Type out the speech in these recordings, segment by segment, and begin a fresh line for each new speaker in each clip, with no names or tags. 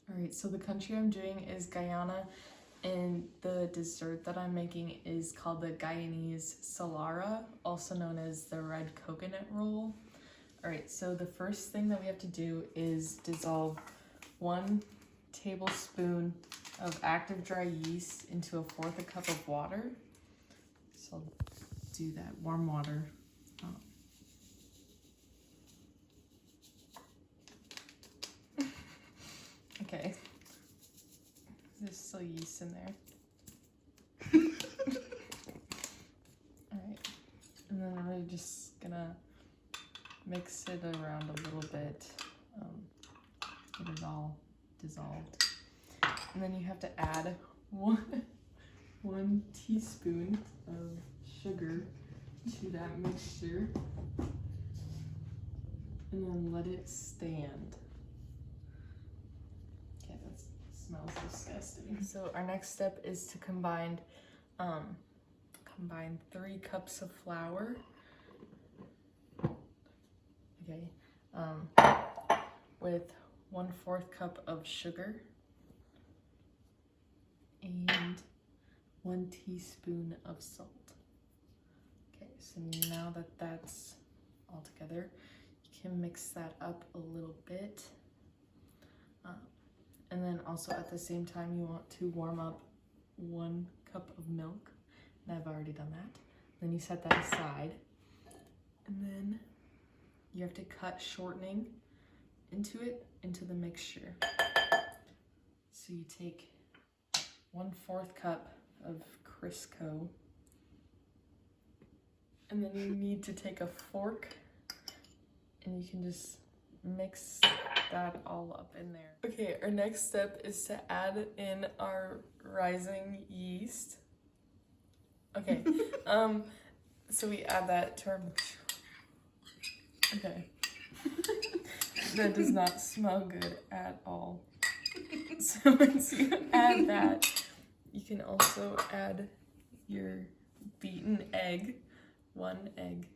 All right, so the country I'm doing is Guyana, and the dessert that I'm making is called the Guyanese Salara, also known as the red coconut roll. All right, so the first thing that we have to do is dissolve 1 tablespoon of active dry yeast into 1/4 cup of water. So I'll do that, warm water. Okay. There's still yeast in there. Alright. And then we're just gonna mix it around a little bit. Get it all dissolved. And then you have to add one teaspoon of sugar to that mixture. And then let it stand. Smells disgusting. So our next step is to combine 3 cups of flour. Okay. With 1/4 cup of sugar and 1 teaspoon of salt. Okay, so now that that's all together, you can mix that up a little bit. And then also at the same time, you want to warm up 1 cup of milk. And I've already done that. Then you set that aside. And then you have to cut shortening into the mixture. So you take 1/4 cup of Crisco. And then you need to take a fork and you can just mix that all up in there. Okay, our next step is to add in our rising yeast. Okay, so we add that to our mixture. Okay. That does not smell good at all. So once you add that, you can also add your beaten egg, 1 egg.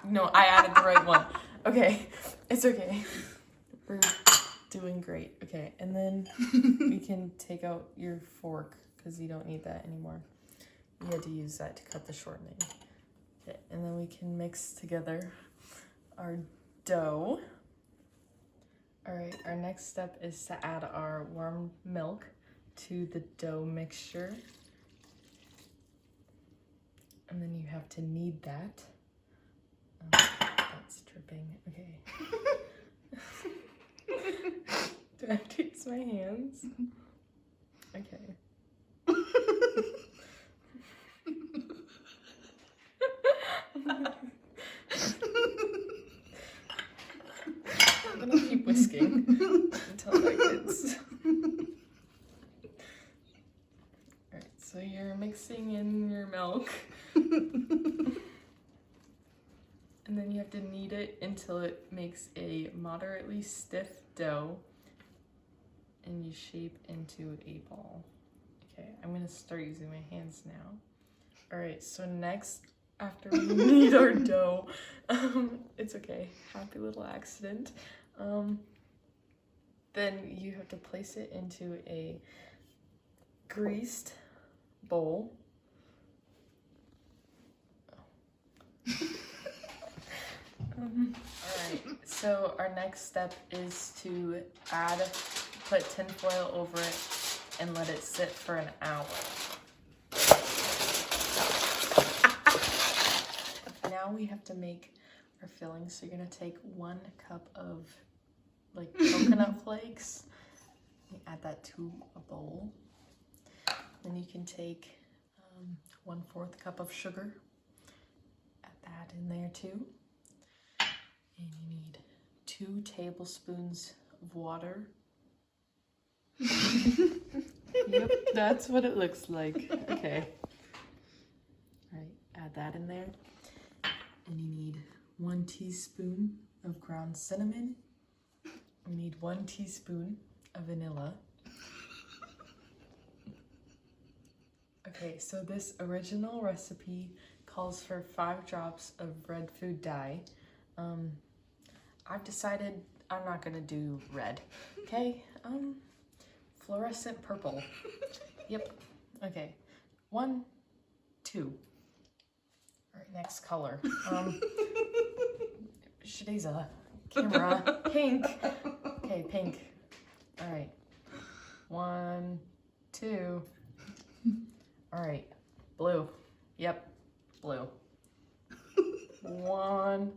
No, I added the right one. Okay, it's okay. We're doing great. Okay, and then we can take out your fork because you don't need that anymore. You had to use that to cut the shortening. Okay, and then we can mix together our dough. All right, our next step is to add our warm milk to the dough mixture. And then you have to knead that. That's dripping. Okay. Do I have to use my hands? Okay. I'm gonna keep whisking until that gets. Alright, so you're mixing in your milk. And then you have to knead it until it makes a moderately stiff dough and you shape into a ball. Okay, I'm gonna start using my hands now. All right, so next, after we knead our dough, it's okay, happy little accident. Then you have to place it into a greased bowl. Alright, so our next step is to put tinfoil over it and let it sit for an hour. Now we have to make our filling, so you're gonna take 1 cup of coconut flakes, you add that to a bowl. Then you can take 1/4 cup of sugar, add that in there too. And you need 2 tablespoons of water. Yep, that's what it looks like. Okay. All right, add that in there. And you need 1 teaspoon of ground cinnamon. You need 1 teaspoon of vanilla. Okay, so this original recipe calls for 5 drops of red food dye. I've decided I'm not gonna do red, okay? Fluorescent purple. Yep, okay. 1, 2. All right, next color. Shadiza, camera, pink. Okay, pink. All right. 1, 2. All right, blue. Yep, blue. 1,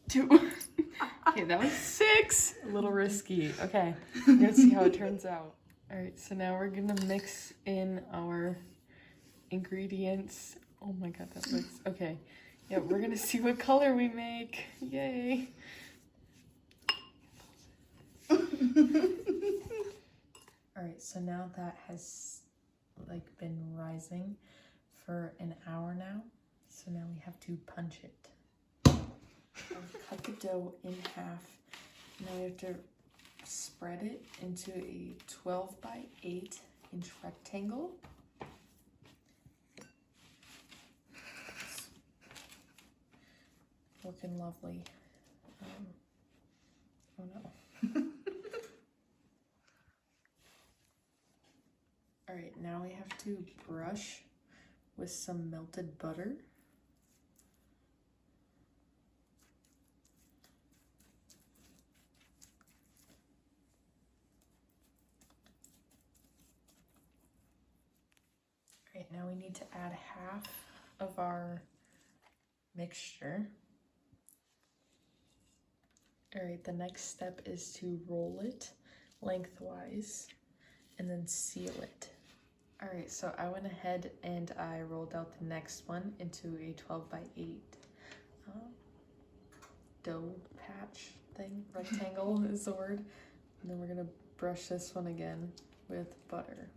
2. Okay, that was 6. A little risky. Okay, let's see how it turns out. All right, so now we're gonna mix in our ingredients. Oh my god, that looks okay. Yeah, we're gonna see what color we make. Yay. All right, so now that has like been rising for an hour now. So now we have to punch it. Cut the dough in half. Now we have to spread it into a 12 by 8 inch rectangle. Looking lovely. Oh no. All right, now we have to brush with some melted butter. All right, now we need to add half of our mixture. All right, the next step is to roll it lengthwise and then seal it. All right, so I went ahead and I rolled out the next one into a 12 by 8 dough patch thing. Rectangle is the word. And then we're gonna brush this one again with butter.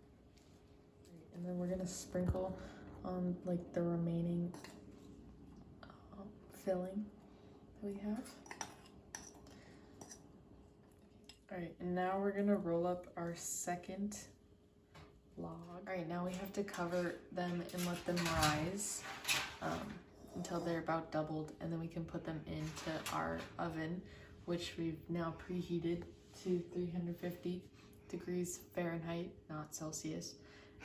And then we're gonna sprinkle on like the remaining filling that we have. All right, and now we're gonna roll up our second log. All right, now we have to cover them and let them rise until they're about doubled, and then we can put them into our oven, which we've now preheated to 350 degrees Fahrenheit, not Celsius.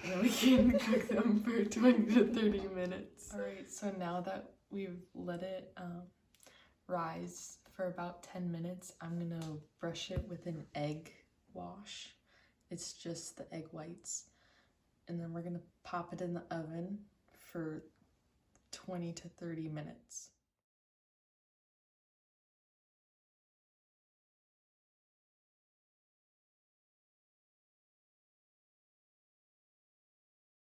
And then we can cook them for 20 to 30 minutes. All right, so now that we've let it rise for about 10 minutes, I'm gonna brush it with an egg wash. It's just the egg whites. And then we're gonna pop it in the oven for 20 to 30 minutes.